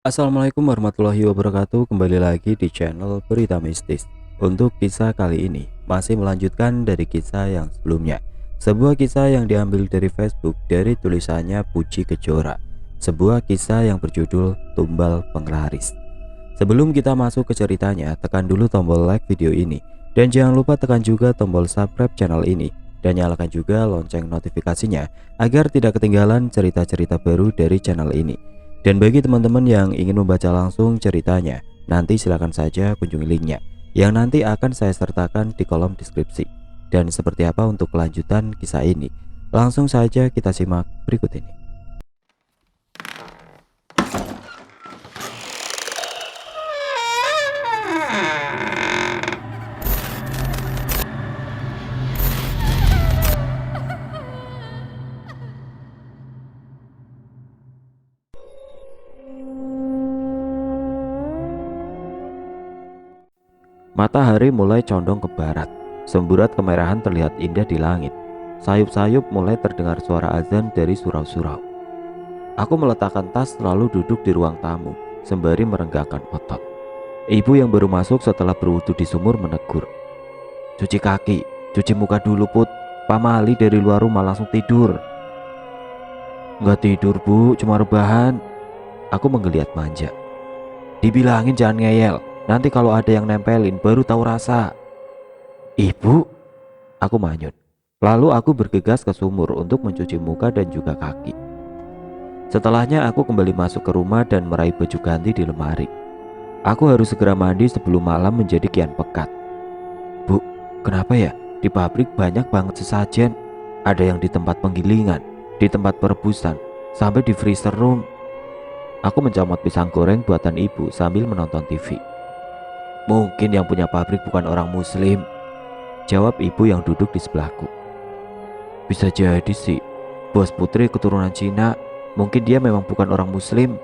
Assalamualaikum warahmatullahi wabarakatuh. Kembali lagi di channel Berita Mistis. Untuk kisah kali ini masih melanjutkan dari kisah yang sebelumnya. Sebuah kisah yang diambil dari Facebook dari tulisannya Puji Kejora. Sebuah kisah yang berjudul Tumbal Penglaris. Sebelum kita masuk ke ceritanya, tekan dulu tombol like video ini dan jangan lupa tekan juga tombol subscribe channel ini dan nyalakan juga lonceng notifikasinya agar tidak ketinggalan cerita-cerita baru dari channel ini. Dan bagi teman-teman yang ingin membaca langsung ceritanya, nanti silakan saja kunjungi linknya yang nanti akan saya sertakan di kolom deskripsi. Dan seperti apa untuk kelanjutan kisah ini? Langsung saja kita simak berikut ini. Matahari mulai condong ke barat. Semburat kemerahan terlihat indah di langit. Sayup-sayup mulai terdengar suara azan dari surau-surau. Aku meletakkan tas lalu duduk di ruang tamu sembari merenggangkan otot. Ibu yang baru masuk setelah berwudu di sumur menegur. Cuci kaki, cuci muka dulu Put. Pak Mali dari luar rumah langsung tidur. Nggak tidur Bu, cuma rebahan. Aku menggeliat manja. Dibilangin jangan ngeyel, nanti kalau ada yang nempelin baru tahu rasa. Ibu, aku manyun. Lalu aku bergegas ke sumur untuk mencuci muka dan juga kaki. Setelahnya aku kembali masuk ke rumah dan meraih baju ganti di lemari. Aku harus segera mandi sebelum malam menjadi kian pekat. Bu, kenapa ya? Di pabrik banyak banget sesajen. Ada yang di tempat penggilingan, di tempat perebusan, sampai di freezer room. Aku mencomot pisang goreng buatan ibu sambil menonton TV. Mungkin yang punya pabrik bukan orang muslim, jawab ibu yang duduk di sebelahku. Bisa jadi sih, bos Putri keturunan Cina, mungkin dia memang bukan orang muslim.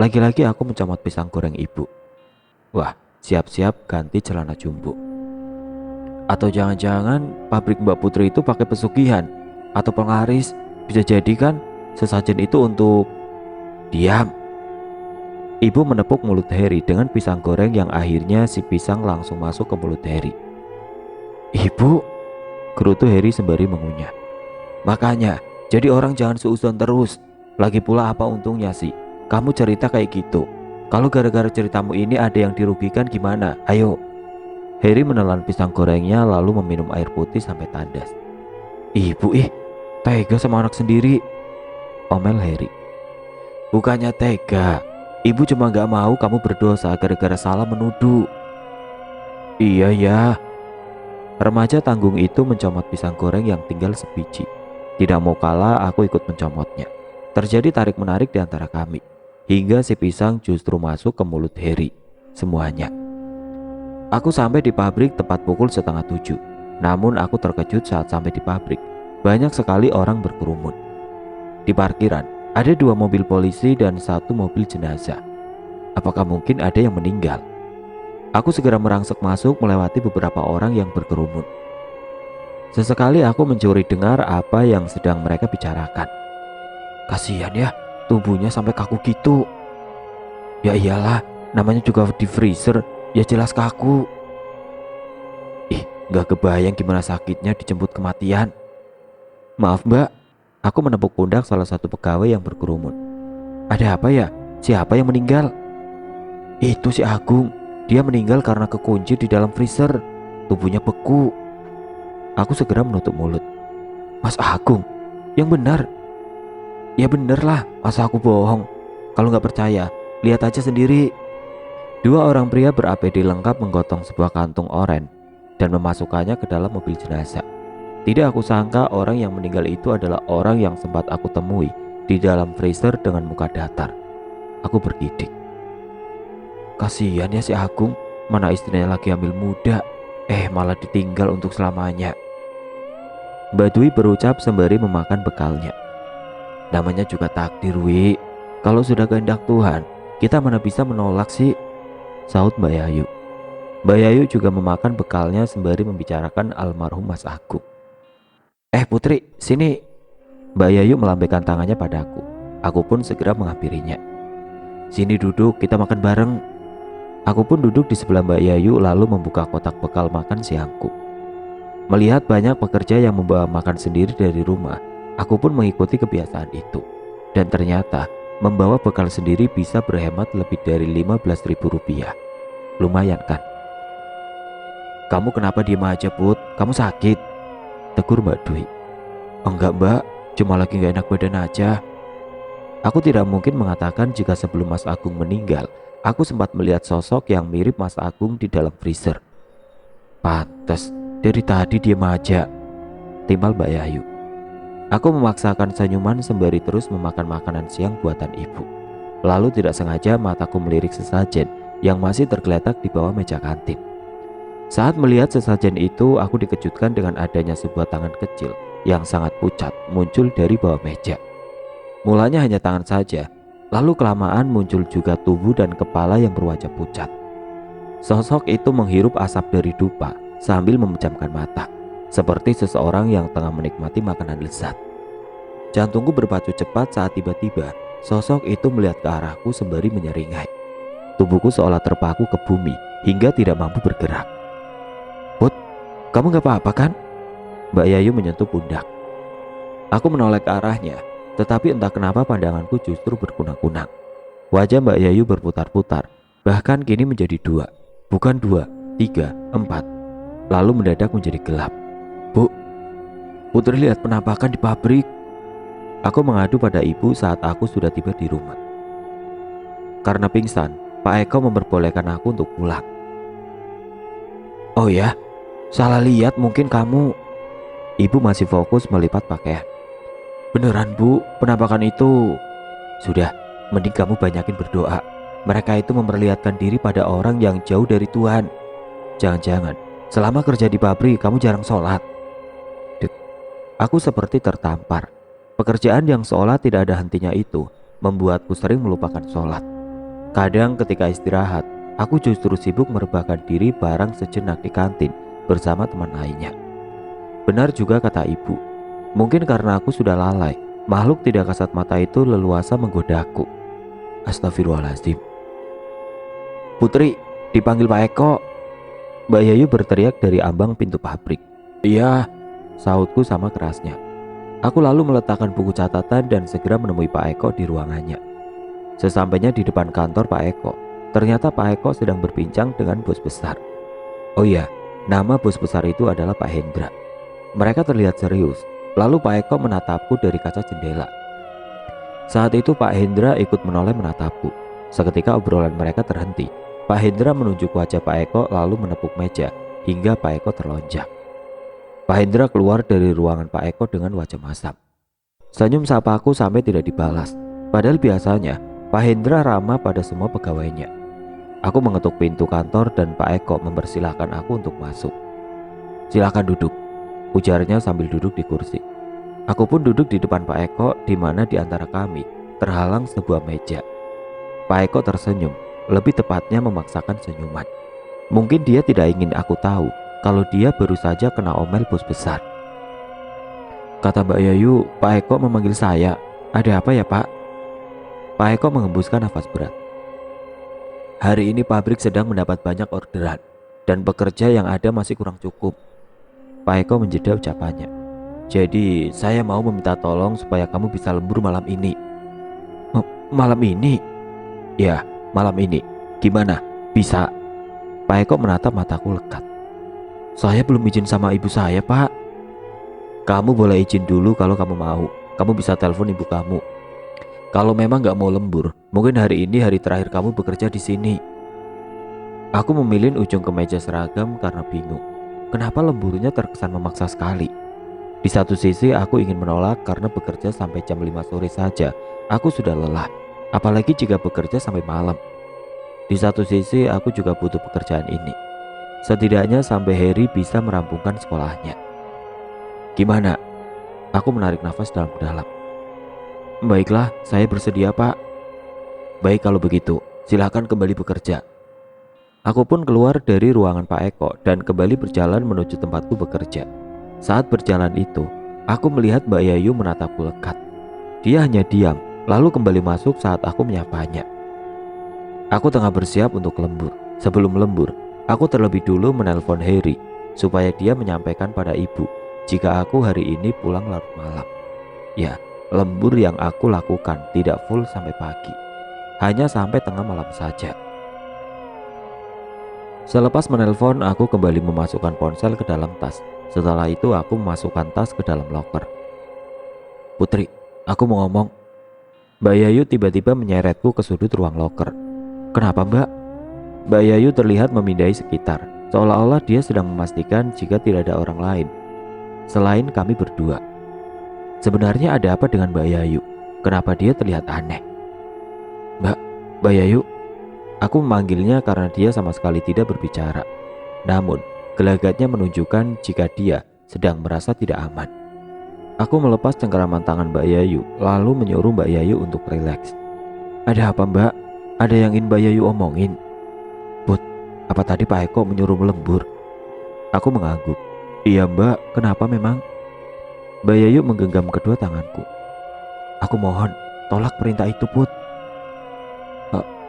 Lagi-lagi aku mencomot pisang goreng ibu. Wah, siap-siap ganti celana jumbo. Atau jangan-jangan pabrik Mbak Putri itu pakai pesugihan atau penglaris. Bisa jadi kan sesajen itu untuk... Diam. Ibu menepuk mulut Harry dengan pisang goreng yang akhirnya si pisang langsung masuk ke mulut Harry. Ibu, gerutu Harry sembari mengunyah. Makanya, jadi orang jangan seuzon terus. Lagi pula apa untungnya sih kamu cerita kayak gitu? Kalau gara-gara ceritamu ini ada yang dirugikan gimana? Ayo. Harry menelan pisang gorengnya lalu meminum air putih sampai tandas. Ibu tega sama anak sendiri, omel Harry. Bukannya tega, ibu cuma gak mau kamu berdosa gara-gara salah menuduh. Iya ya. Remaja tanggung itu mencomot pisang goreng yang tinggal sebiji. Tidak mau kalah aku ikut mencomotnya. Terjadi tarik-menarik di antara kami, hingga si pisang justru masuk ke mulut Harry. Semuanya. Aku sampai di pabrik tepat pukul 6:30. Namun aku terkejut saat sampai di pabrik. Banyak sekali orang berkerumun. Di parkiran, ada 2 mobil polisi dan 1 mobil jenazah. Apakah mungkin ada yang meninggal? Aku segera merangsek masuk melewati beberapa orang yang berkerumun. Sesekali aku mencuri dengar apa yang sedang mereka bicarakan. Kasihan ya, tubuhnya sampai kaku gitu. Ya iyalah, namanya juga di freezer, ya jelas kaku. Gak kebayang gimana sakitnya dijemput kematian. Maaf mbak, aku menepuk pundak salah satu pegawai yang berkerumun. Ada apa ya? Siapa yang meninggal? Itu si Agung. Dia meninggal karena kekunci di dalam freezer. Tubuhnya beku. Aku segera menutup mulut. Mas Agung? Yang benar? Ya bener lah, masa aku bohong? Kalau gak percaya, lihat aja sendiri. 2 orang pria ber-APD lengkap menggotong sebuah kantung oranye dan memasukkannya ke dalam mobil jenazah. Tidak aku sangka orang yang meninggal itu adalah orang yang sempat aku temui di dalam freezer dengan muka datar. Aku bergidik. Kasihan ya si Agung, mana istrinya lagi hamil muda, malah ditinggal untuk selamanya. Mbak Dwi berucap sembari memakan bekalnya. Namanya juga takdir Wi, kalau sudah kehendak Tuhan, kita mana bisa menolak sih, saut Mbak Yayu. Mbak Yayu juga memakan bekalnya sembari membicarakan almarhum Mas Agung. Putri, sini. Mbak Yayu melambaikan tangannya padaku. Aku pun segera menghampirinya. Sini duduk, kita makan bareng. Aku pun duduk di sebelah Mbak Yayu lalu membuka kotak bekal makan siangku. Melihat banyak pekerja yang membawa makan sendiri dari rumah, aku pun mengikuti kebiasaan itu. Dan ternyata membawa bekal sendiri bisa berhemat lebih dari Rp15.000. Lumayan kan? Kamu kenapa diem aja Put? Kamu sakit? Tegur Mbak Dwi. Enggak Mbak, cuma lagi gak enak badan aja. Aku tidak mungkin mengatakan jika sebelum Mas Agung meninggal, aku sempat melihat sosok yang mirip Mas Agung di dalam freezer. Pantes, dari tadi diem aja, timbal Mbak Yayu. Aku memaksakan senyuman sembari terus memakan makanan siang buatan ibu. Lalu tidak sengaja mataku melirik sesajen yang masih tergeletak di bawah meja kantin. Saat melihat sesajen itu, aku dikejutkan dengan adanya sebuah tangan kecil yang sangat pucat muncul dari bawah meja. Mulanya hanya tangan saja, lalu kelamaan muncul juga tubuh dan kepala yang berwajah pucat. Sosok itu menghirup asap dari dupa sambil memejamkan mata, seperti seseorang yang tengah menikmati makanan lezat. Jantungku berpacu cepat saat tiba-tiba sosok itu melihat ke arahku sembari menyeringai. Tubuhku seolah terpaku ke bumi hingga tidak mampu bergerak. Put, kamu gak apa-apa kan? Mbak Yayu menyentuh pundak. Aku menoleh ke arahnya, tetapi entah kenapa pandanganku justru berkunang-kunang. Wajah Mbak Yayu berputar-putar, bahkan kini menjadi dua, bukan dua, tiga, empat. Lalu mendadak menjadi gelap. Bu, Putri lihat penampakan di pabrik. Aku mengadu pada ibu saat aku sudah tiba di rumah. Karena pingsan, Pak Eko memperbolehkan aku untuk pulang. Oh ya, salah lihat mungkin kamu. Ibu masih fokus melipat pakaian. Beneran Bu, penampakan itu. Sudah, mending kamu banyakin berdoa. Mereka itu memperlihatkan diri pada orang yang jauh dari Tuhan. Jangan-jangan selama kerja di pabrik kamu jarang sholat. Aku seperti tertampar. Pekerjaan yang seolah tidak ada hentinya itu membuatku sering melupakan sholat. Kadang ketika istirahat, aku justru sibuk merebahkan diri barang sejenak di kantin bersama teman lainnya. Benar juga kata ibu, mungkin karena aku sudah lalai, makhluk tidak kasat mata itu leluasa menggodaku. Astagfirullahaladzim. Putri, dipanggil Pak Eko. Mbak Yayu berteriak dari ambang pintu pabrik. Iya, sautku sama kerasnya. Aku lalu meletakkan buku catatan dan segera menemui Pak Eko di ruangannya. Sesampainya di depan kantor Pak Eko, ternyata Pak Eko sedang berbincang dengan bos besar. Oh iya, nama bos besar itu adalah Pak Hendra. Mereka terlihat serius, lalu Pak Eko menatapku dari kaca jendela. Saat itu Pak Hendra ikut menoleh menatapku. Seketika obrolan mereka terhenti. Pak Hendra menunjuk wajah Pak Eko lalu menepuk meja hingga Pak Eko terlonjak. Pak Hendra keluar dari ruangan Pak Eko dengan wajah masam. Senyum sapaku sampai tidak dibalas. Padahal biasanya Pak Hendra ramah pada semua pegawainya. Aku mengetuk pintu kantor dan Pak Eko mempersilahkan aku untuk masuk. Silakan duduk, ujarnya sambil duduk di kursi. Aku pun duduk di depan Pak Eko, di mana di antara kami terhalang sebuah meja. Pak Eko tersenyum, lebih tepatnya memaksakan senyuman. Mungkin dia tidak ingin aku tahu kalau dia baru saja kena omel bos besar. Kata Mbak Yayu, Pak Eko memanggil saya. Ada apa ya Pak? Pak Eko menghembuskan nafas berat. Hari ini pabrik sedang mendapat banyak orderan dan pekerja yang ada masih kurang cukup. Pak Eko menjeda ucapannya. Jadi saya mau meminta tolong supaya kamu bisa lembur malam ini. Malam ini? Ya, malam ini. Gimana? Bisa? Pak Eko menatap mataku lekat. Saya belum izin sama ibu saya, Pak. Kamu boleh izin dulu kalau kamu mau. Kamu bisa telepon ibu kamu. Kalau memang gak mau lembur, mungkin hari ini hari terakhir kamu bekerja di sini. Aku memilih ujung kemeja seragam karena bingung. Kenapa lemburnya terkesan memaksa sekali? Di satu sisi aku ingin menolak karena bekerja sampai jam 5 sore saja aku sudah lelah, apalagi jika bekerja sampai malam. Di satu sisi aku juga butuh pekerjaan ini, setidaknya sampai Harry bisa merampungkan sekolahnya. Gimana? Aku menarik nafas dalam-dalam. Baiklah, saya bersedia Pak. Baik kalau begitu, silakan kembali bekerja. Aku pun keluar dari ruangan Pak Eko dan kembali berjalan menuju tempatku bekerja. Saat berjalan itu, aku melihat Mbak Yayu menatapku lekat. Dia hanya diam, lalu kembali masuk saat aku menyapanya. Aku tengah bersiap untuk lembur. Sebelum lembur, aku terlebih dulu menelpon Harry supaya dia menyampaikan pada ibu jika aku hari ini pulang larut malam. Ya, lembur yang aku lakukan tidak full sampai pagi, hanya sampai tengah malam saja. Selepas menelpon, aku kembali memasukkan ponsel ke dalam tas. Setelah itu aku memasukkan tas ke dalam loker. Putri, aku mau ngomong. Mbak Yayu tiba-tiba menyeretku ke sudut ruang loker. Kenapa mbak? Mbak Yayu terlihat memindai sekitar, seolah-olah dia sedang memastikan jika tidak ada orang lain selain kami berdua. Sebenarnya ada apa dengan Mbak Yayu? Kenapa dia terlihat aneh? Mbak Yayu, aku memanggilnya karena dia sama sekali tidak berbicara. Namun, gelagatnya menunjukkan jika dia sedang merasa tidak aman. Aku melepas cengkeraman tangan Mbak Yayu, lalu menyuruh Mbak Yayu untuk rileks. Ada apa mbak? Ada yang ingin Mbak Yayu omongin? Put, apa tadi Pak Eko menyuruh melembur? Aku mengangguk. Iya mbak, kenapa memang? Mbak Yayu menggenggam kedua tanganku. Aku mohon, tolak perintah itu Put.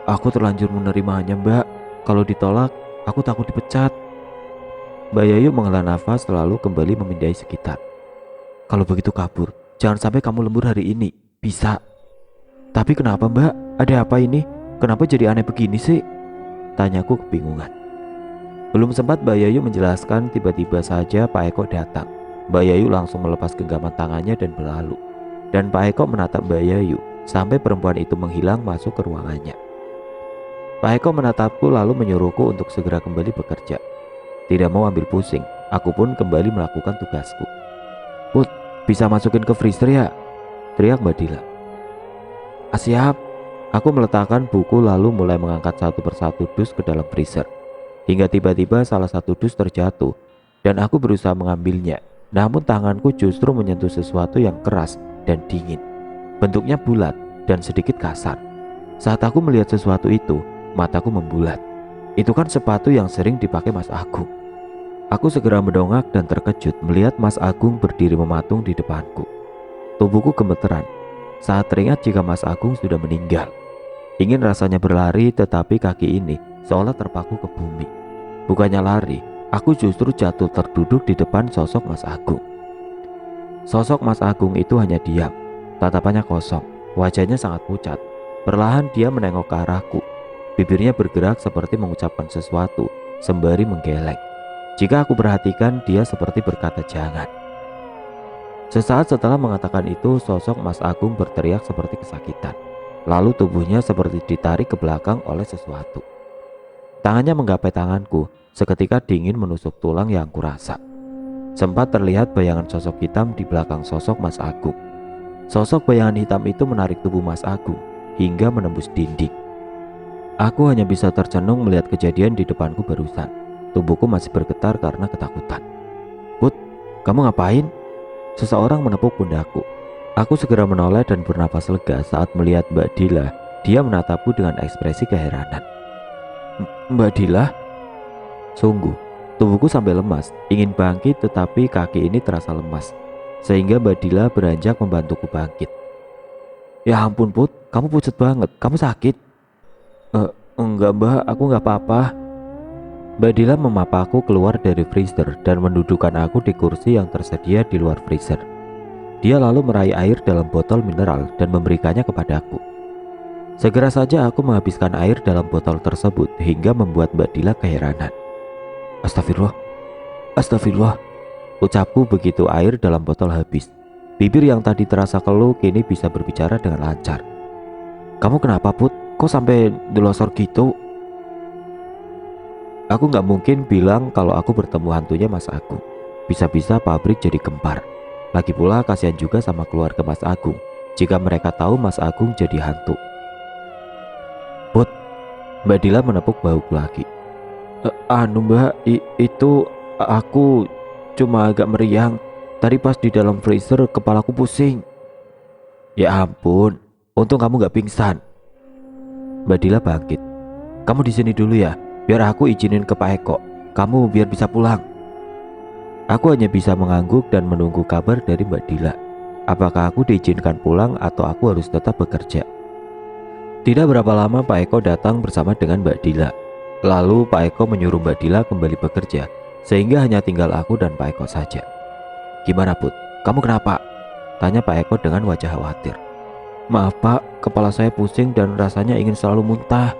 Aku terlanjur menerimanya mbak. Kalau ditolak, aku takut dipecat. Mbak Yayu menghela nafas lalu kembali memindai sekitar. Kalau begitu kabur, jangan sampai kamu lembur hari ini. Bisa. Tapi kenapa mbak? Ada apa ini? Kenapa jadi aneh begini sih? Tanyaku kebingungan. Belum sempat Mbak Yayu menjelaskan, tiba-tiba saja Pak Eko datang. Mbak Yayu langsung melepas genggaman tangannya dan berlalu. Dan Pak Eko menatap Mbak Yayu sampai perempuan itu menghilang masuk ke ruangannya. Pak Eko menatapku lalu menyuruhku untuk segera kembali bekerja. Tidak mau ambil pusing, aku pun kembali melakukan tugasku. Put, bisa masukin ke freezer ya? Teriak Mbak Dila. Siap. Aku meletakkan buku lalu mulai mengangkat satu persatu dus ke dalam freezer. Hingga tiba-tiba salah satu dus terjatuh dan aku berusaha mengambilnya. Namun tanganku justru menyentuh sesuatu yang keras dan dingin. Bentuknya bulat dan sedikit kasar. Saat aku melihat sesuatu itu, mataku membulat. Itu kan sepatu yang sering dipakai Mas Agung. Aku segera mendongak dan terkejut melihat Mas Agung berdiri mematung di depanku. Tubuhku gemeteran saat teringat jika Mas Agung sudah meninggal. Ingin rasanya berlari, tetapi kaki ini seolah terpaku ke bumi. Bukannya lari, aku justru jatuh terduduk di depan sosok Mas Agung. Sosok Mas Agung itu hanya diam, tatapannya kosong, wajahnya sangat pucat. Perlahan dia menengok ke arahku. Bibirnya bergerak seperti mengucapkan sesuatu sembari menggeleng. Jika aku perhatikan, dia seperti berkata jangan. Sesaat setelah mengatakan itu, sosok Mas Agung berteriak seperti kesakitan. Lalu tubuhnya seperti ditarik ke belakang oleh sesuatu. Tangannya menggapai tanganku, seketika dingin menusuk tulang yang kurasa. Sempat terlihat bayangan sosok hitam di belakang sosok Mas Agung. Sosok bayangan hitam itu menarik tubuh Mas Agung hingga menembus dinding. Aku hanya bisa tercenung melihat kejadian di depanku barusan. Tubuhku masih bergetar karena ketakutan. Put, kamu ngapain? Seseorang menepuk pundakku. Aku segera menoleh dan bernapas lega saat melihat Mbak Dila. Dia menatapku dengan ekspresi keheranan. Mbak Dila? Sungguh, tubuhku sampai lemas, ingin bangkit tetapi kaki ini terasa lemas, sehingga Mbak Dila beranjak membantuku bangkit. Ya ampun Put, kamu pucat banget, kamu sakit? Enggak mbak, aku enggak apa-apa. Mbak Dila memapaku keluar dari freezer dan mendudukkan aku di kursi yang tersedia di luar freezer. Dia lalu meraih air dalam botol mineral dan memberikannya kepadaku. Segera saja aku menghabiskan air dalam botol tersebut hingga membuat Mbak Dila keheranan. Astagfirullah, astagfirullah, ucapku begitu air dalam botol habis. Bibir yang tadi terasa keluh kini bisa berbicara dengan lancar. Kamu kenapa Put? Kok sampai delosor gitu? Aku gak mungkin bilang kalau aku bertemu hantunya Mas Agung. Bisa-bisa pabrik jadi gempar. Lagi pula kasihan juga sama keluarga Mas Agung jika mereka tahu Mas Agung jadi hantu. Put, Mbak Dila menepuk bahuku lagi. Mbak, itu aku cuma agak meriang. Tadi pas di dalam freezer kepalaku pusing. Ya ampun, untung kamu gak pingsan. Mbak Dila bangkit. Kamu di sini dulu ya, biar aku izinin ke Pak Eko. Kamu biar bisa pulang. Aku hanya bisa mengangguk dan menunggu kabar dari Mbak Dila. Apakah aku diizinkan pulang atau aku harus tetap bekerja? Tidak berapa lama Pak Eko datang bersama dengan Mbak Dila. Lalu Pak Eko menyuruh Mbak Dila kembali bekerja, sehingga hanya tinggal aku dan Pak Eko saja. "Gimana Put? Kamu kenapa?" tanya Pak Eko dengan wajah khawatir. "Maaf Pak, kepala saya pusing dan rasanya ingin selalu muntah."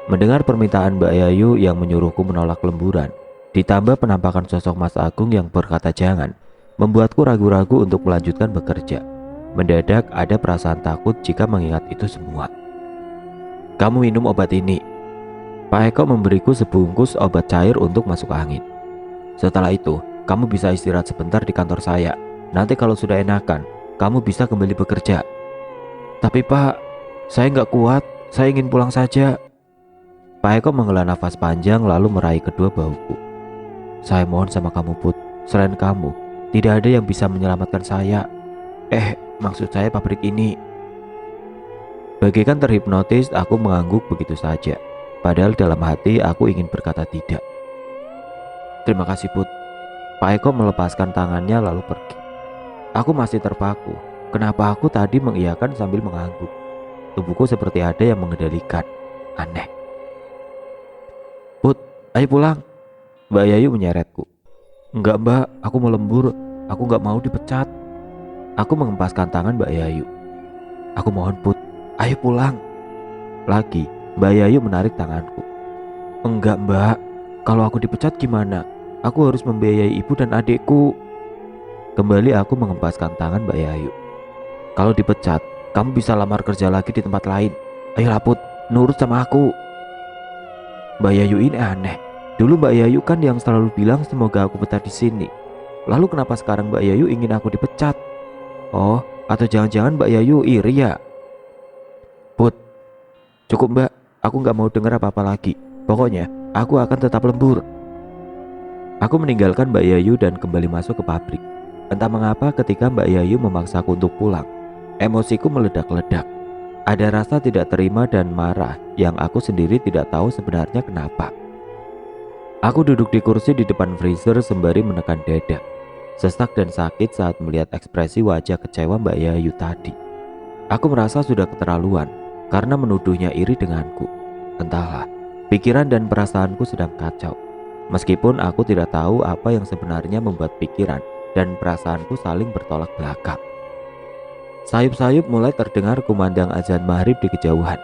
Mendengar permintaan Mbak Yayu yang menyuruhku menolak lemburan, ditambah penampakan sosok Mas Agung yang berkata jangan, membuatku ragu-ragu untuk melanjutkan bekerja. Mendadak ada perasaan takut jika mengingat itu semua. "Kamu minum obat ini." Pak Eko memberiku sebungkus obat cair untuk masuk angin. "Setelah itu, kamu bisa istirahat sebentar di kantor saya. Nanti kalau sudah enakan, kamu bisa kembali bekerja." "Tapi Pak, saya nggak kuat, saya ingin pulang saja." Pak Eko menghela nafas panjang lalu meraih kedua bahuku. "Saya mohon sama kamu Put, selain kamu, tidak ada yang bisa menyelamatkan saya. Maksud saya pabrik ini." Bagaikan terhipnotis, aku mengangguk begitu saja. Padahal dalam hati aku ingin berkata tidak. "Terima kasih Put." Pak Eko melepaskan tangannya lalu pergi. Aku masih terpaku. Kenapa aku tadi mengiyakan sambil mengangguk? Tubuhku seperti ada yang mengendalikan. Aneh. "Put, ayo pulang." Mbak Yayu menyeretku. "Enggak Mbak, aku mau lembur. Aku nggak mau dipecat." Aku mengempaskan tangan Mbak Yayu. "Aku mohon Put, ayo pulang." Lagi Mbak Yayu menarik tanganku. "Enggak Mbak, kalau aku dipecat gimana? Aku harus membiayai ibu dan adikku." Kembali aku mengempaskan tangan Mbak Yayu. "Kalau dipecat, kamu bisa lamar kerja lagi di tempat lain. Ayolah Put, nurut sama aku." Mbak Yayu ini aneh. Dulu Mbak Yayu kan yang selalu bilang semoga aku betah di sini. Lalu kenapa sekarang Mbak Yayu ingin aku dipecat? Oh, atau jangan-jangan Mbak Yayu iri ya? "Put, cukup Mbak, aku nggak mau dengar apa-apa lagi. Pokoknya aku akan tetap lembur." Aku meninggalkan Mbak Yayu dan kembali masuk ke pabrik. Entah mengapa ketika Mbak Yayu memaksaku untuk pulang, emosiku meledak-ledak. Ada rasa tidak terima dan marah yang aku sendiri tidak tahu sebenarnya kenapa. Aku duduk di kursi di depan freezer sembari menekan dada. Sesak dan sakit saat melihat ekspresi wajah kecewa Mbak Yayu tadi. Aku merasa sudah keterlaluan karena menuduhnya iri denganku. Entahlah, pikiran dan perasaanku sedang kacau. Meskipun aku tidak tahu apa yang sebenarnya membuat pikiran dan perasaanku saling bertolak belakang. Sayup-sayup mulai terdengar kumandang azan maghrib di kejauhan.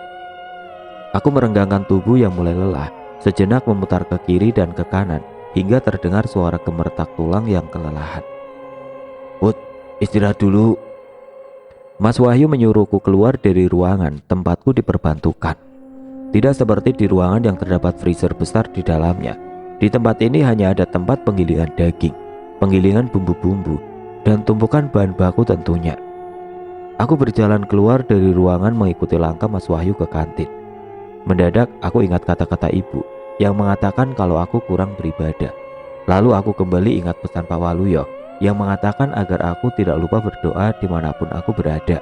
Aku merenggangkan tubuh yang mulai lelah, sejenak memutar ke kiri dan ke kanan hingga terdengar suara gemertak tulang yang kelelahan. "Put, istirahat dulu." Mas Wahyu menyuruhku keluar dari ruangan tempatku diperbantukan. Tidak seperti di ruangan yang terdapat freezer besar di dalamnya. Di tempat ini hanya ada tempat penggilingan daging, penggilingan bumbu-bumbu, dan tumpukan bahan baku tentunya. Aku berjalan keluar dari ruangan mengikuti langkah Mas Wahyu ke kantin. Mendadak aku ingat kata-kata ibu yang mengatakan kalau aku kurang beribadah. Lalu aku kembali ingat pesan Pak Waluyo yang mengatakan agar aku tidak lupa berdoa dimanapun aku berada.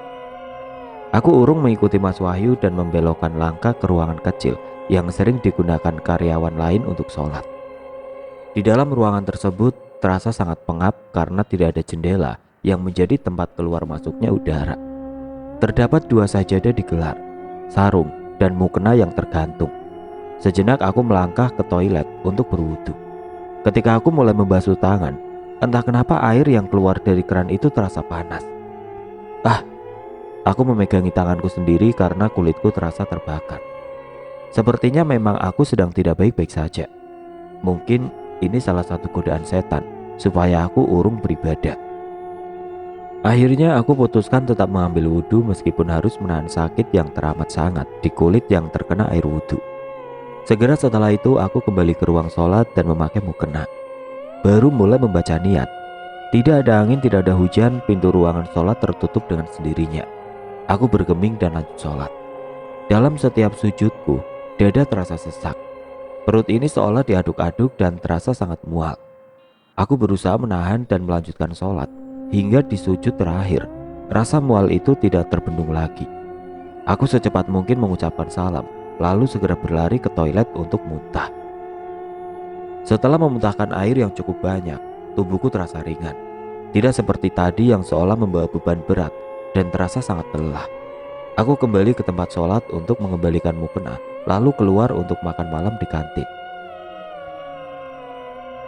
Aku urung mengikuti Mas Wahyu dan membelokkan langkah ke ruangan kecil yang sering digunakan karyawan lain untuk sholat. Di dalam ruangan tersebut terasa sangat pengap karena tidak ada jendela yang menjadi tempat keluar masuknya udara. Terdapat 2 sajadah digelar, sarung dan mukena yang tergantung. Sejenak aku melangkah ke toilet untuk berwudu. Ketika aku mulai membasuh tangan, entah kenapa air yang keluar dari keran itu terasa panas. Aku memegangi tanganku sendiri karena kulitku terasa terbakar. Sepertinya memang aku sedang tidak baik-baik saja. Mungkin ini salah satu godaan setan supaya aku urung beribadah. Akhirnya aku putuskan tetap mengambil wudhu meskipun harus menahan sakit yang teramat sangat di kulit yang terkena air wudhu. Segera setelah itu aku kembali ke ruang sholat dan memakai mukena. Baru mulai membaca niat. Tidak ada angin, tidak ada hujan, pintu ruangan sholat tertutup dengan sendirinya. Aku bergeming dan lanjut sholat. Dalam setiap sujudku, dada terasa sesak. Perut ini seolah diaduk-aduk dan terasa sangat mual. Aku berusaha menahan dan melanjutkan sholat. Hingga di sujud terakhir, rasa mual itu tidak terbendung lagi. Aku secepat mungkin mengucapkan salam, lalu segera berlari ke toilet untuk muntah. Setelah memuntahkan air yang cukup banyak, tubuhku terasa ringan. Tidak seperti tadi yang seolah membawa beban berat dan terasa sangat lelah. Aku kembali ke tempat sholat untuk mengembalikan mukena, lalu keluar untuk makan malam di kantin.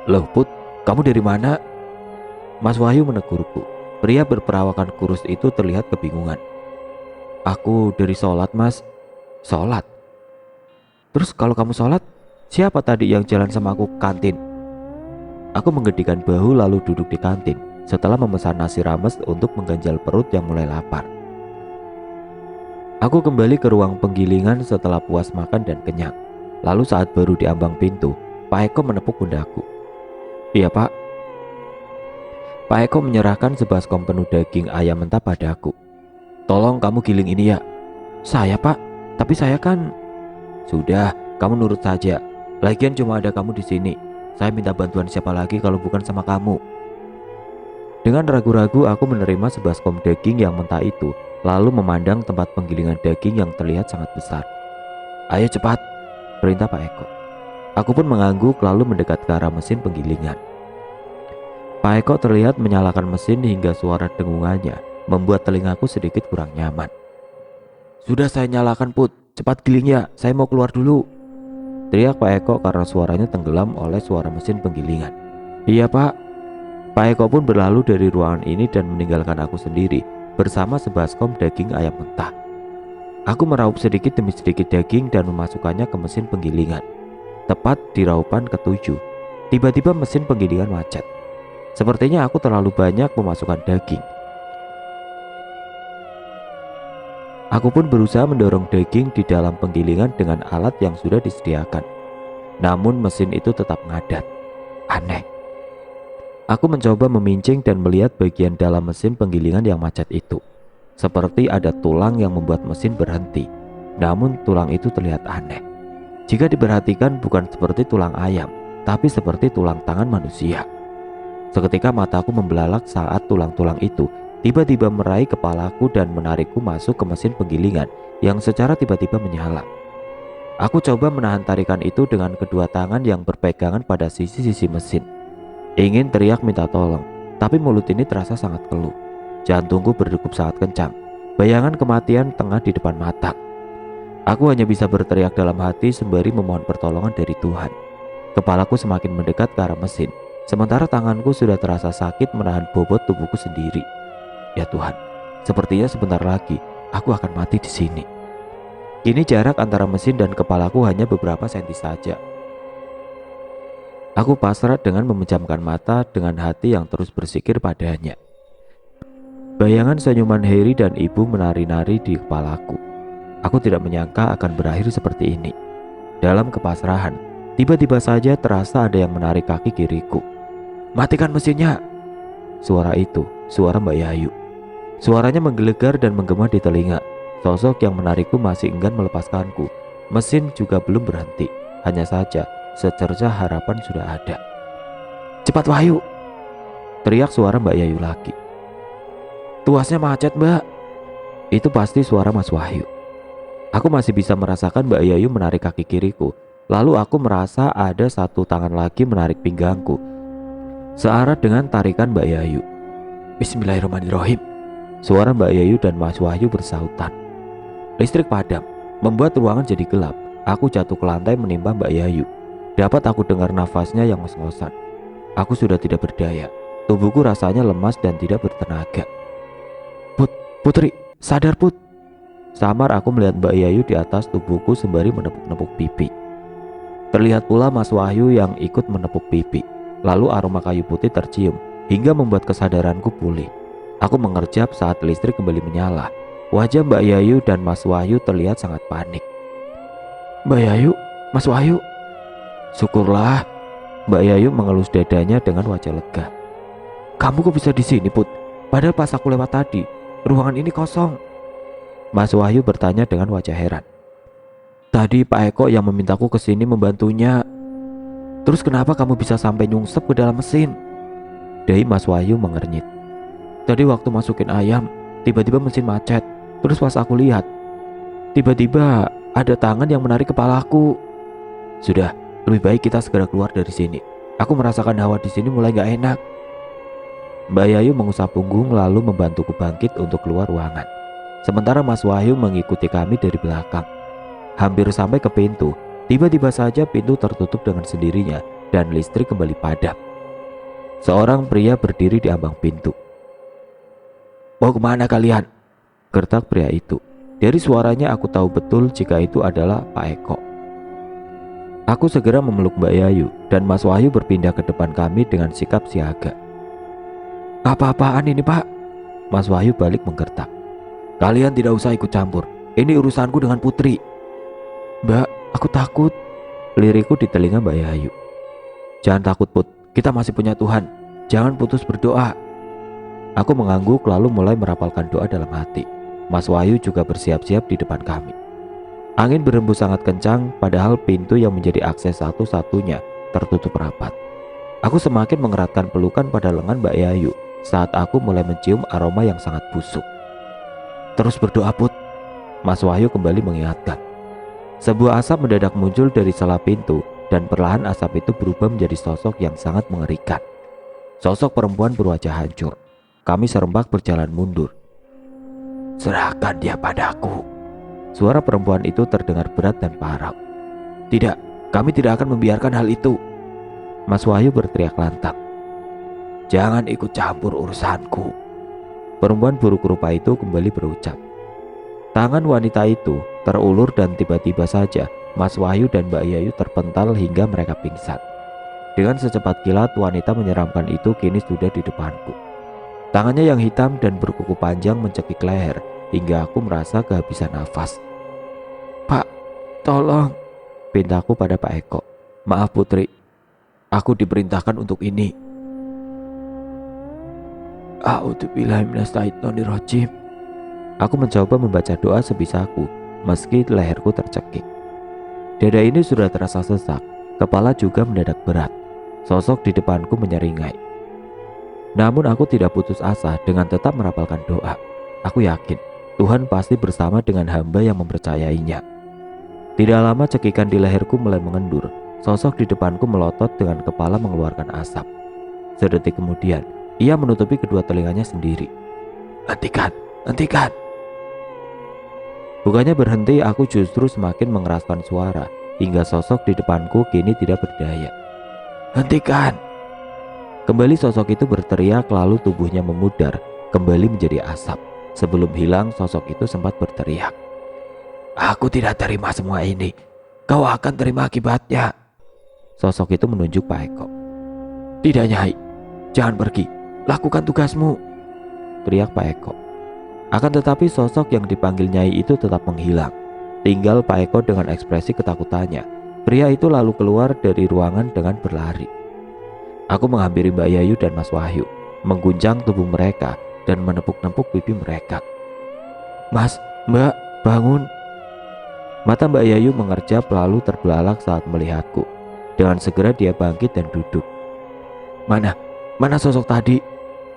Loh Put, kamu dari mana? Mas Wahyu menegurku. Pria berperawakan kurus itu terlihat kebingungan. Aku dari sholat mas. Sholat? Terus kalau kamu sholat, siapa tadi yang jalan sama aku ke kantin? Aku menggedikan bahu lalu duduk di kantin setelah memesan nasi rames untuk mengganjal perut yang mulai lapar. Aku kembali ke ruang penggilingan setelah puas makan dan kenyang. Lalu saat baru di ambang pintu, Pak Eko menepuk pundakku. Iya Pak. Pak Eko menyerahkan sebaskom penuh daging ayam mentah padaku. Tolong kamu giling ini ya. Saya Pak, tapi saya kan... Sudah, kamu nurut saja. Lagian cuma ada kamu di sini. Saya minta bantuan siapa lagi kalau bukan sama kamu. Dengan ragu-ragu aku menerima sebaskom daging yang mentah itu, lalu memandang tempat penggilingan daging yang terlihat sangat besar. Ayo cepat, perintah Pak Eko. Aku pun mengangguk lalu mendekat ke arah mesin penggilingan. Pak Eko terlihat menyalakan mesin hingga suara dengungannya membuat telingaku sedikit kurang nyaman. Sudah saya nyalakan Put, cepat giling ya, saya mau keluar dulu, teriak Pak Eko karena suaranya tenggelam oleh suara mesin penggilingan. Iya Pak. Pak Eko pun berlalu dari ruangan ini dan meninggalkan aku sendiri bersama sebaskom daging ayam mentah. Aku meraup sedikit demi sedikit daging dan memasukkannya ke mesin penggilingan. Tepat di raupan ke-7, tiba-tiba mesin penggilingan macet. Sepertinya aku terlalu banyak memasukkan daging. Aku pun berusaha mendorong daging di dalam penggilingan dengan alat yang sudah disediakan. Namun mesin itu tetap ngadat. Aneh. Aku mencoba memincing dan melihat bagian dalam mesin penggilingan yang macet itu. Seperti ada tulang yang membuat mesin berhenti. Namun tulang itu terlihat aneh. Jika diperhatikan bukan seperti tulang ayam, tapi seperti tulang tangan manusia. Seketika mataku membelalak saat tulang-tulang itu tiba-tiba meraih kepalaku dan menarikku masuk ke mesin penggilingan yang secara tiba-tiba menyala. Aku coba menahan tarikan itu dengan kedua tangan yang berpegangan pada sisi-sisi mesin. Ingin teriak minta tolong, tapi mulut ini terasa sangat keluh. Jantungku berdegup sangat kencang. Bayangan kematian tengah di depan mata. Aku hanya bisa berteriak dalam hati sembari memohon pertolongan dari Tuhan. Kepalaku semakin mendekat ke arah mesin, sementara tanganku sudah terasa sakit menahan bobot tubuhku sendiri. Ya Tuhan, sepertinya sebentar lagi aku akan mati di sini. Kini jarak antara mesin dan kepalaku hanya beberapa senti saja. Aku pasrah dengan memejamkan mata dengan hati yang terus bersikir padanya. Bayangan senyuman Heri dan ibu menari-nari di kepalaku. Aku tidak menyangka akan berakhir seperti ini. Dalam kepasrahan, tiba-tiba saja terasa ada yang menarik kaki kiriku. Matikan mesinnya. Suara itu, suara Mbak Yayu. Suaranya menggelegar dan menggema di telinga. Sosok yang menarikku masih enggan melepaskanku. Mesin juga belum berhenti. Hanya saja secercah harapan sudah ada. Cepat Wahyu, teriak suara Mbak Yayu lagi. Tuasnya macet Mbak. Itu pasti suara Mas Wahyu. Aku masih bisa merasakan Mbak Yayu menarik kaki kiriku. Lalu aku merasa ada satu tangan lagi menarik pinggangku searah dengan tarikan Mbak Yayu. Bismillahirrahmanirrahim. Suara Mbak Yayu dan Mas Wahyu bersahutan. Listrik padam, membuat ruangan jadi gelap. Aku jatuh ke lantai menimpa Mbak Yayu. Dapat aku dengar nafasnya yang ngos-ngosan. Aku sudah tidak berdaya. Tubuhku rasanya lemas dan tidak bertenaga. Putri, sadar Put. Samar aku melihat Mbak Yayu di atas tubuhku sembari menepuk-nepuk pipi. Terlihat pula Mas Wahyu yang ikut menepuk pipi. Lalu aroma kayu putih tercium hingga membuat kesadaranku pulih. Aku mengerjap saat listrik kembali menyala. Wajah Mbak Yayu dan Mas Wahyu terlihat sangat panik. Mbak Yayu, Mas Wahyu. Syukurlah. Mbak Yayu mengelus dadanya dengan wajah lega. Kamu kok bisa di sini Put? Padahal pas aku lewat tadi, ruangan ini kosong. Mas Wahyu bertanya dengan wajah heran. Tadi Pak Eko yang memintaku ke sini membantunya. Terus kenapa kamu bisa sampai nyungsep ke dalam mesin? Dahi Mas Wahyu mengernyit. Tadi waktu masukin ayam, tiba-tiba mesin macet. Terus pas aku lihat, tiba-tiba ada tangan yang menarik kepalaku. Sudah, lebih baik kita segera keluar dari sini. Aku merasakan hawa di sini mulai gak enak. Mbak Yayu mengusap punggung lalu membantuku bangkit untuk keluar ruangan. sementara Mas Wahyu mengikuti kami dari belakang. Hampir sampai ke pintu, tiba-tiba saja pintu tertutup dengan sendirinya dan listrik kembali padam. Seorang pria berdiri di ambang pintu. "Mau kemana kalian?" gertak pria itu. Dari suaranya aku tahu betul jika itu adalah Pak Eko. Aku segera memeluk Mbak Yayu dan Mas Wahyu berpindah ke depan kami dengan sikap siaga. "Apa-apaan ini, Pak?" Mas Wahyu balik menggertak. "Kalian tidak usah ikut campur. Ini urusanku dengan Putri." "Mbak, aku takut," liriku di telinga Mbak Yayu. "Jangan takut, Put. Kita masih punya Tuhan. Jangan putus berdoa." Aku mengangguk lalu mulai merapalkan doa dalam hati. Mas Wahyu juga bersiap-siap di depan kami. Angin berembus sangat kencang, padahal pintu yang menjadi akses satu-satunya tertutup rapat. Aku semakin mengeratkan pelukan pada lengan Mbak Yayu saat aku mulai mencium aroma yang sangat busuk. "Terus berdoa, Put," Mas Wahyu kembali mengingatkan. Sebuah asap mendadak muncul dari celah pintu dan perlahan asap itu berubah menjadi sosok yang sangat mengerikan. Sosok perempuan berwajah hancur. Kami serempak berjalan mundur. "Serahkan dia padaku." Suara perempuan itu terdengar berat dan parau. "Tidak, kami tidak akan membiarkan hal itu." Mas Wahyu berteriak lantang. "Jangan ikut campur urusanku." Perempuan buruk rupa itu kembali berucap. Tangan wanita itu terulur dan tiba-tiba saja Mas Wahyu dan Mbak Yayu terpental hingga mereka pingsan. Dengan secepat kilat wanita menyeramkan itu kini sudah di depanku. Tangannya yang hitam dan berkuku panjang mencekik leher hingga aku merasa kehabisan nafas. "Pak, tolong," pintaku pada Pak Eko. "Maaf Putri, aku diperintahkan untuk ini." A'udzubillahiminasyaitonirrajim. Aku mencoba membaca doa sebisaku meski leherku tercekik. Dada ini sudah terasa sesak, kepala juga mendadak berat. Sosok di depanku menyeringai. Namun aku tidak putus asa dengan tetap merapalkan doa. Aku yakin Tuhan pasti bersama dengan hamba yang mempercayainya. Tidak lama cekikan di leherku mulai mengendur. Sosok di depanku melotot dengan kepala mengeluarkan asap. Sedetik kemudian, ia menutupi kedua telinganya sendiri. "Hentikan, hentikan!" Bukannya berhenti, aku justru semakin mengeraskan suara hingga sosok di depanku kini tidak berdaya. "Hentikan!" Kembali sosok itu berteriak lalu tubuhnya memudar kembali menjadi asap. Sebelum hilang sosok itu sempat berteriak, "Aku tidak terima semua ini. Kau akan terima akibatnya." Sosok itu menunjuk Pak Eko. "Tidak Nyai, jangan pergi. Lakukan tugasmu," teriak Pak Eko. Akan tetapi sosok yang dipanggil Nyai itu tetap menghilang. Tinggal Pak Eko dengan ekspresi ketakutannya. Pria itu lalu keluar dari ruangan dengan berlari. Aku menghampiri Mbak Yayu dan Mas Wahyu, mengguncang tubuh mereka dan menepuk-nepuk pipi mereka. "Mas, Mbak, bangun." Mata Mbak Yayu mengerjap lalu terbelalak saat melihatku. Dengan segera dia bangkit dan duduk. Mana sosok tadi?"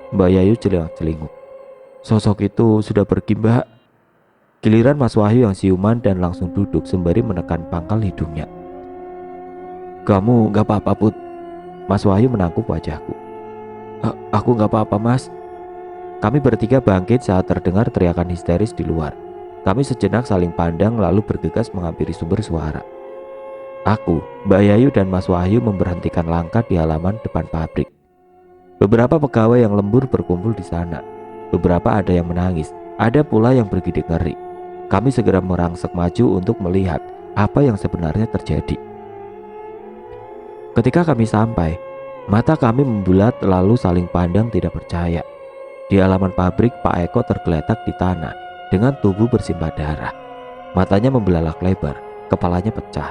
Mbak Yayu celingak-celinguk. "Sosok itu sudah pergi, Mbak." Giliran Mas Wahyu yang siuman dan langsung duduk sembari menekan pangkal hidungnya. "Kamu gak apa-apa, Put?" Mas Wahyu menangkup wajahku. Aku gak apa-apa, Mas." Kami bertiga bangkit saat terdengar teriakan histeris di luar. Kami sejenak saling pandang lalu bergegas menghampiri sumber suara. Aku, Mbak Yayu dan Mas Wahyu memberhentikan langkah di halaman depan pabrik. Beberapa pegawai yang lembur berkumpul di sana. Beberapa ada yang menangis, ada pula yang bergidik ngeri. Kami segera merangsek maju untuk melihat apa yang sebenarnya terjadi. Ketika kami sampai, mata kami membulat lalu saling pandang tidak percaya. Di halaman pabrik Pak Eko tergeletak di tanah dengan tubuh bersimbah darah. Matanya membelalak lebar, kepalanya pecah,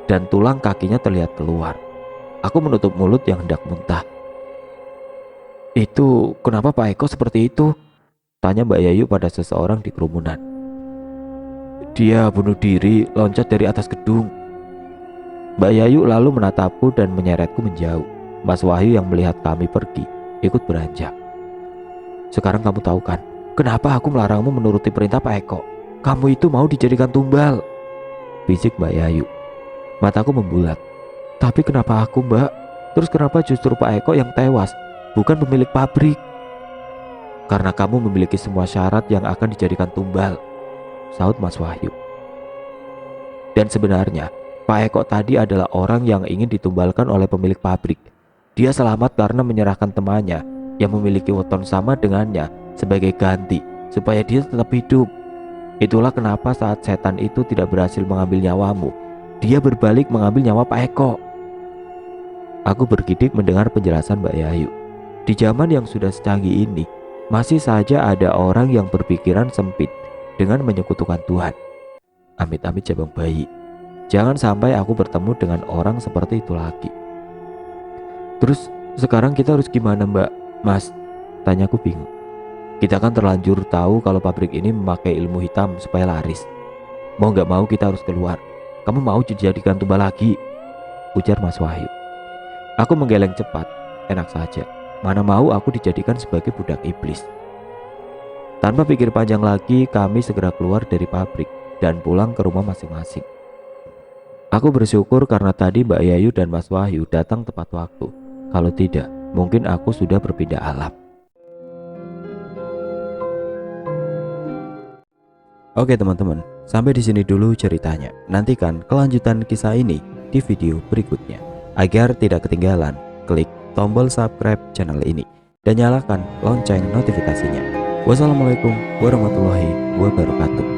dan tulang kakinya terlihat keluar. Aku menutup mulut yang hendak muntah. "Itu kenapa Pak Eko seperti itu?" tanya Mbak Yayu pada seseorang di kerumunan. "Dia bunuh diri loncat dari atas gedung." Mbak Yayu lalu menatapku dan menyeretku menjauh. Mas Wahyu yang melihat kami pergi ikut beranjak. "Sekarang kamu tahu kan kenapa aku melarangmu menuruti perintah Pak Eko? Kamu itu mau dijadikan tumbal," bisik Mbak Yayu. Mataku membulat. "Tapi kenapa aku, Mbak? Terus kenapa justru Pak Eko yang tewas, bukan pemilik pabrik?" Karena kamu memiliki semua syarat yang akan dijadikan tumbal, sahut Mas Wahyu. Dan sebenarnya Pak Eko tadi adalah orang yang ingin ditumbalkan oleh pemilik pabrik. Dia selamat karena menyerahkan temannya yang memiliki weton sama dengannya sebagai ganti supaya dia tetap hidup. Itulah kenapa saat setan itu tidak berhasil mengambil nyawamu, dia berbalik mengambil nyawa Pak Eko. Aku bergidik mendengar penjelasan Mbak Yayu. Di zaman yang sudah secanggih ini, masih saja ada orang yang berpikiran sempit dengan menyekutukan Tuhan. Amit-amit jabang bayi. Jangan sampai aku bertemu dengan orang seperti itu lagi. Terus sekarang kita harus gimana Mbak? Mas, tanyaku bingung. Kita kan terlanjur tahu kalau pabrik ini memakai ilmu hitam supaya laris. Mau gak mau kita harus keluar. Kamu mau dijadikan tumbal lagi? Ujar Mas Wahyu. Aku menggeleng cepat. Enak saja. Mana mau aku dijadikan sebagai budak iblis. Tanpa pikir panjang lagi, kami segera keluar dari pabrik dan pulang ke rumah masing-masing. Aku bersyukur karena tadi Mbak Yayu dan Mas Wahyu datang tepat waktu. Kalau tidak, mungkin aku sudah berpindah alam. Oke teman-teman, sampai di sini dulu ceritanya. Nantikan kelanjutan kisah ini di video berikutnya. Agar tidak ketinggalan, klik tombol subscribe channel ini dan nyalakan lonceng notifikasinya. Wassalamualaikum warahmatullahi wabarakatuh.